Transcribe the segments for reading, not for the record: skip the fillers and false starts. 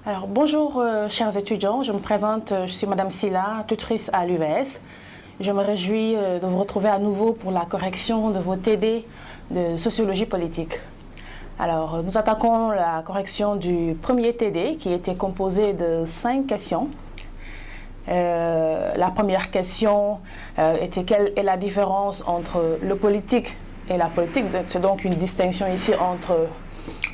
Alors, bonjour chers étudiants, je me présente, je suis Madame Silla, tutrice à l'UVS. Je me réjouis de vous retrouver à nouveau pour la correction de vos TD de sociologie politique. Alors, nous attaquons la correction du premier TD qui était composé de 5 questions. La première question était quelle est la différence entre le politique et la politique. C'est donc une distinction ici entre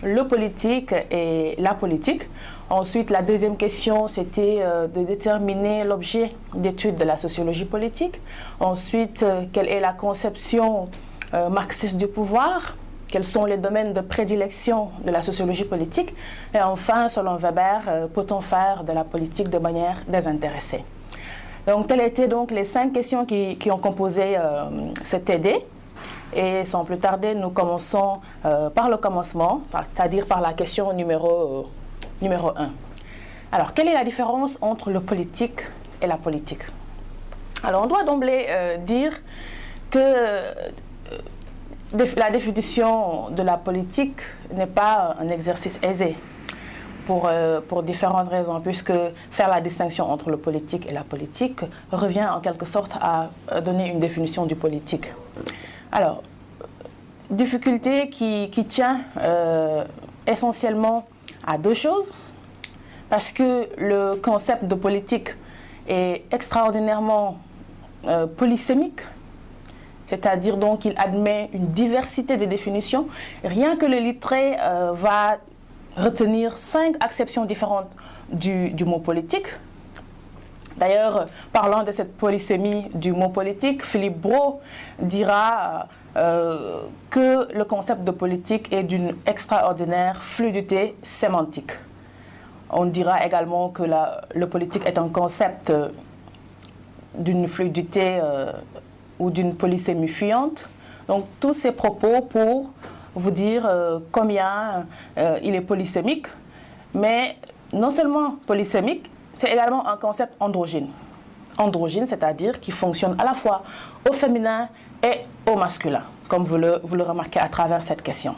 le politique et la politique. Ensuite, la deuxième question, c'était de déterminer l'objet d'étude de la sociologie politique. Ensuite, quelle est la conception marxiste du pouvoir? Quels sont les domaines de prédilection de la sociologie politique? Et enfin, selon Weber, peut-on faire de la politique de manière désintéressée? Donc, telles étaient donc les 5 questions qui ont composé ce TD. Et sans plus tarder, nous commençons par le commencement, c'est-à-dire par la question numéro 1. Alors, quelle est la différence entre le politique et la politique? Alors, on doit d'emblée dire que la définition de la politique n'est pas un exercice aisé pour différentes raisons, puisque faire la distinction entre le politique et la politique revient en quelque sorte à donner une définition du politique. Alors, difficulté qui tient essentiellement à 2 choses, parce que le concept de politique est extraordinairement polysémique, c'est-à-dire donc qu'il admet une diversité de définitions. Rien que le littré va retenir 5 acceptions différentes du mot politique. D'ailleurs, parlant de cette polysémie du mot politique, Philippe Brault dira que le concept de politique est d'une extraordinaire fluidité sémantique. On dira également que le politique est un concept d'une fluidité ou d'une polysémie fuyante. Donc, tous ces propos pour vous dire combien il est polysémique, mais non seulement polysémique, c'est également un concept androgyne. Androgyne, c'est-à-dire qui fonctionne à la fois au féminin et au masculin, comme vous le remarquez à travers cette question.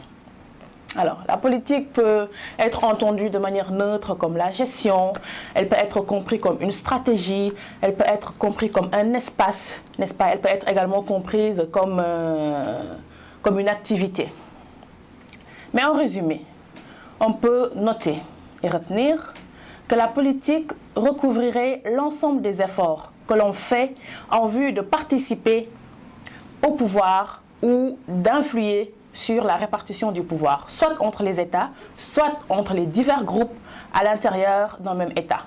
Alors, la politique peut être entendue de manière neutre comme la gestion, elle peut être comprise comme une stratégie, elle peut être comprise comme un espace, n'est-ce pas? Elle peut être également comprise comme une activité. Mais en résumé, on peut noter et retenir que la politique recouvrirait l'ensemble des efforts que l'on fait en vue de participer au pouvoir ou d'influer sur la répartition du pouvoir, soit entre les États, soit entre les divers groupes à l'intérieur d'un même État.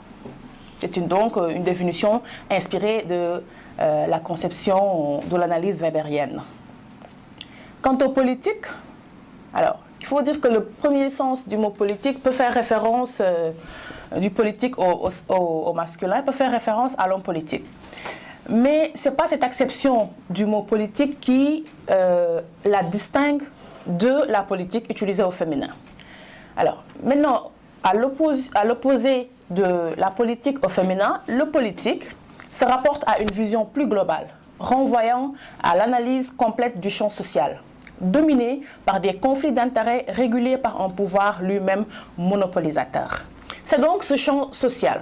C'est donc une définition inspirée de la conception de l'analyse weberienne. Quant aux politiques, alors, il faut dire que le premier sens du mot politique peut faire référence du politique au masculin, peut faire référence à l'homme politique. Mais ce n'est pas cette acception du mot politique qui la distingue de la politique utilisée au féminin. Alors, maintenant, à l'opposé de la politique au féminin, le politique se rapporte à une vision plus globale, renvoyant à l'analyse complète du champ social, dominé par des conflits d'intérêts régulés par un pouvoir lui-même monopolisateur. C'est donc ce champ social,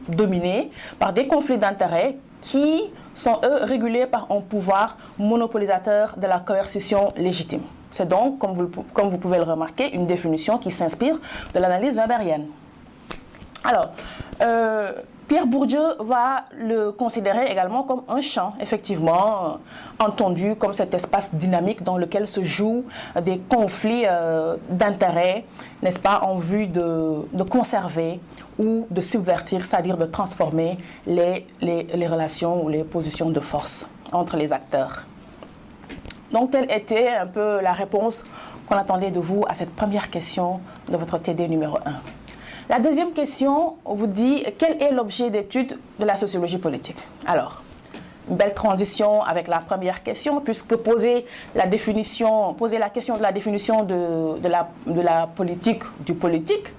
dominé par des conflits d'intérêts qui sont, eux, régulés par un pouvoir monopolisateur de la coercition légitime. C'est donc, comme vous pouvez le remarquer, une définition qui s'inspire de l'analyse weberienne. Alors, Pierre Bourdieu va le considérer également comme un champ, effectivement, entendu comme cet espace dynamique dans lequel se jouent des conflits d'intérêts, n'est-ce pas, en vue de conserver ou de subvertir, c'est-à-dire de transformer les relations ou les positions de force entre les acteurs. Donc, telle était un peu la réponse qu'on attendait de vous à cette première question de votre TD numéro 1. La deuxième question vous dit quel est l'objet d'étude de la sociologie politique. Alors, une belle transition avec la première question, puisque poser la question de la définition de la politique du politique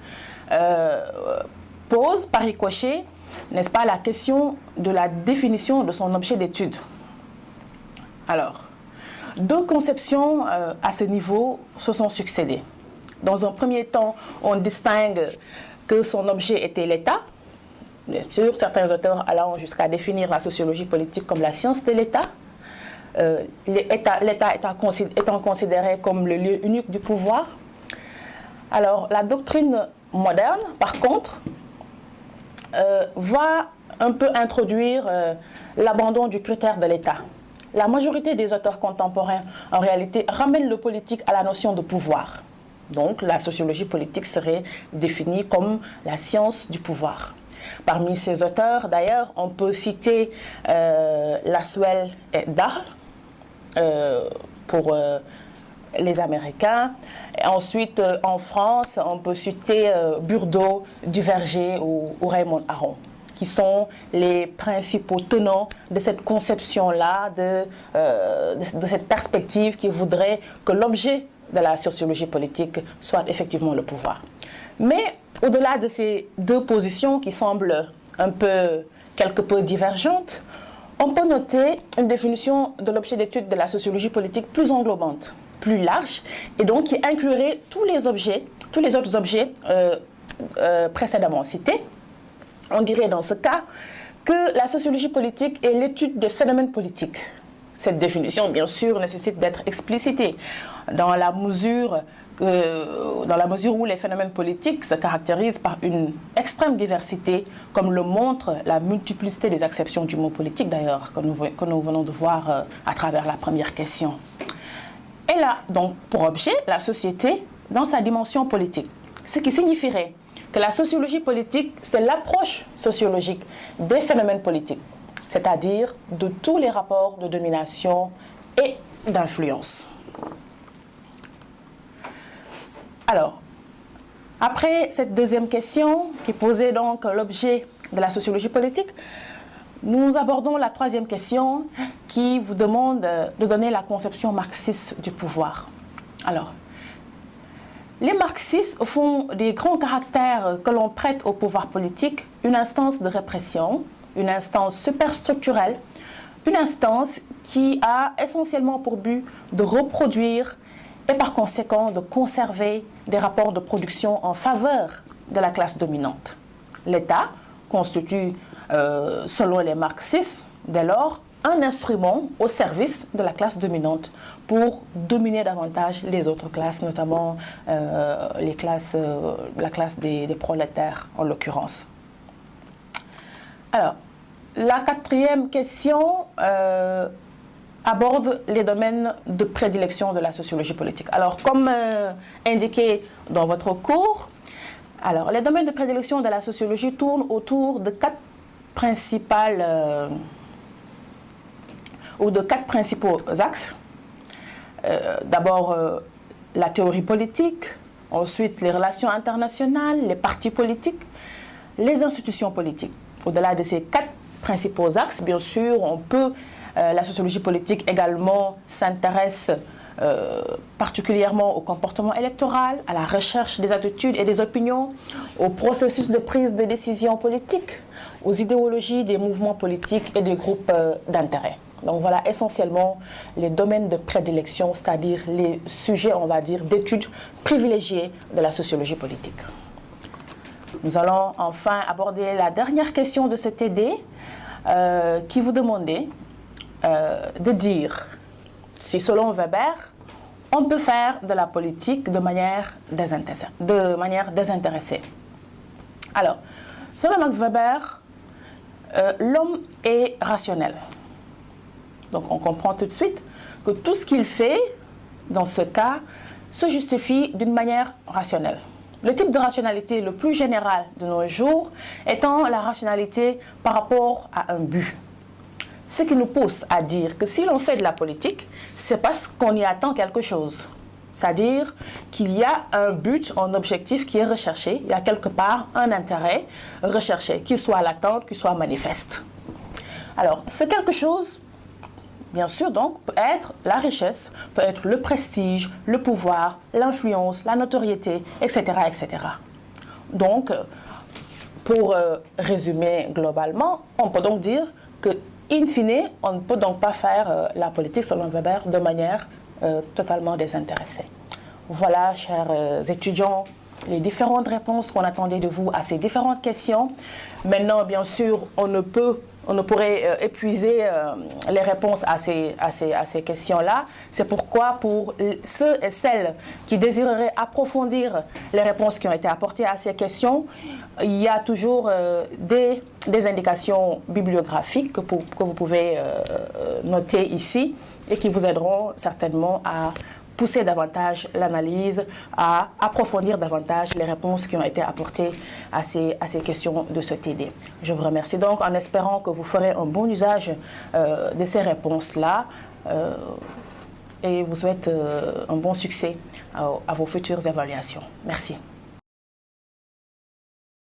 pose par ricochet, n'est-ce pas, la question de la définition de son objet d'étude. Alors, 2 conceptions à ce niveau se sont succédées. Dans un premier temps, on distingue que son objet était l'État. Bien sûr, certains auteurs allant jusqu'à définir la sociologie politique comme la science de l'État. L'État étant considéré comme le lieu unique du pouvoir. Alors, la doctrine moderne, par contre, va un peu introduire l'abandon du critère de l'État. La majorité des auteurs contemporains, en réalité, ramènent le politique à la notion de pouvoir. Donc, la sociologie politique serait définie comme la science du pouvoir. Parmi ces auteurs, d'ailleurs, on peut citer Lasswell et Dahl pour les Américains. Et ensuite, en France, on peut citer Burdeau, Duverger ou Raymond Aron, qui sont les principaux tenants de cette conception-là, de cette perspective qui voudrait que l'objet de la sociologie politique soit effectivement le pouvoir. Mais au-delà de ces deux positions qui semblent quelque peu divergentes, on peut noter une définition de l'objet d'étude de la sociologie politique plus englobante, plus large, et donc qui inclurait tous les autres objets précédemment cités. On dirait dans ce cas que la sociologie politique est l'étude des phénomènes politiques. Cette définition, bien sûr, nécessite d'être explicitée dans la mesure où les phénomènes politiques se caractérisent par une extrême diversité, comme le montre la multiplicité des acceptions du mot politique, d'ailleurs, que nous venons de voir à travers la première question. Elle a donc pour objet la société dans sa dimension politique, ce qui signifierait que la sociologie politique, c'est l'approche sociologique des phénomènes politiques, c'est-à-dire de tous les rapports de domination et d'influence. Alors, après cette deuxième question, qui posait donc l'objet de la sociologie politique, nous abordons la troisième question qui vous demande de donner la conception marxiste du pouvoir. Alors, les marxistes font des grands caractères que l'on prête au pouvoir politique une instance de répression, une instance superstructurelle, une instance qui a essentiellement pour but de reproduire et par conséquent de conserver des rapports de production en faveur de la classe dominante. L'État constitue, selon les marxistes, dès lors, un instrument au service de la classe dominante pour dominer davantage les autres classes, notamment la classe des prolétaires en l'occurrence. Alors, la quatrième question aborde les domaines de prédilection de la sociologie politique. Alors, comme indiqué dans votre cours, alors, les domaines de prédilection de la sociologie tournent autour de quatre principaux axes. D'abord, la théorie politique, ensuite les relations internationales, les partis politiques, les institutions politiques. Au-delà de ces quatre principaux axes, bien sûr, la sociologie politique également s'intéresse particulièrement au comportement électoral, à la recherche des attitudes et des opinions, au processus de prise de décision politique, aux idéologies des mouvements politiques et des groupes d'intérêt. Donc voilà essentiellement les domaines de prédilection, c'est-à-dire les sujets, on va dire, d'études privilégiés de la sociologie politique. Nous allons enfin aborder la dernière question de ce TD qui vous demandait de dire si, selon Weber, on peut faire de la politique de manière désintéressée. Alors, selon Max Weber, l'homme est rationnel. Donc on comprend tout de suite que tout ce qu'il fait, dans ce cas, se justifie d'une manière rationnelle. Le type de rationalité le plus général de nos jours étant la rationalité par rapport à un but. Ce qui nous pousse à dire que si l'on fait de la politique, c'est parce qu'on y attend quelque chose. C'est-à-dire qu'il y a un but, un objectif qui est recherché, il y a quelque part un intérêt recherché, qu'il soit latent, qu'il soit manifeste. Alors, c'est quelque chose, bien sûr, donc, peut être la richesse, peut être le prestige, le pouvoir, l'influence, la notoriété, etc., etc. Donc, pour résumer globalement, on peut donc dire que in fine, on ne peut donc pas faire la politique, selon Weber, de manière totalement désintéressée. Voilà, chers étudiants les différentes réponses qu'on attendait de vous à ces différentes questions. Maintenant, bien sûr, on ne pourrait épuiser les réponses à ces questions-là. C'est pourquoi pour ceux et celles qui désireraient approfondir les réponses qui ont été apportées à ces questions, il y a toujours des indications bibliographiques que vous pouvez noter ici et qui vous aideront certainement à pousser davantage l'analyse, à approfondir davantage les réponses qui ont été apportées à ces questions de ce TD. Je vous remercie donc en espérant que vous ferez un bon usage de ces réponses-là et vous souhaite un bon succès à vos futures évaluations. Merci.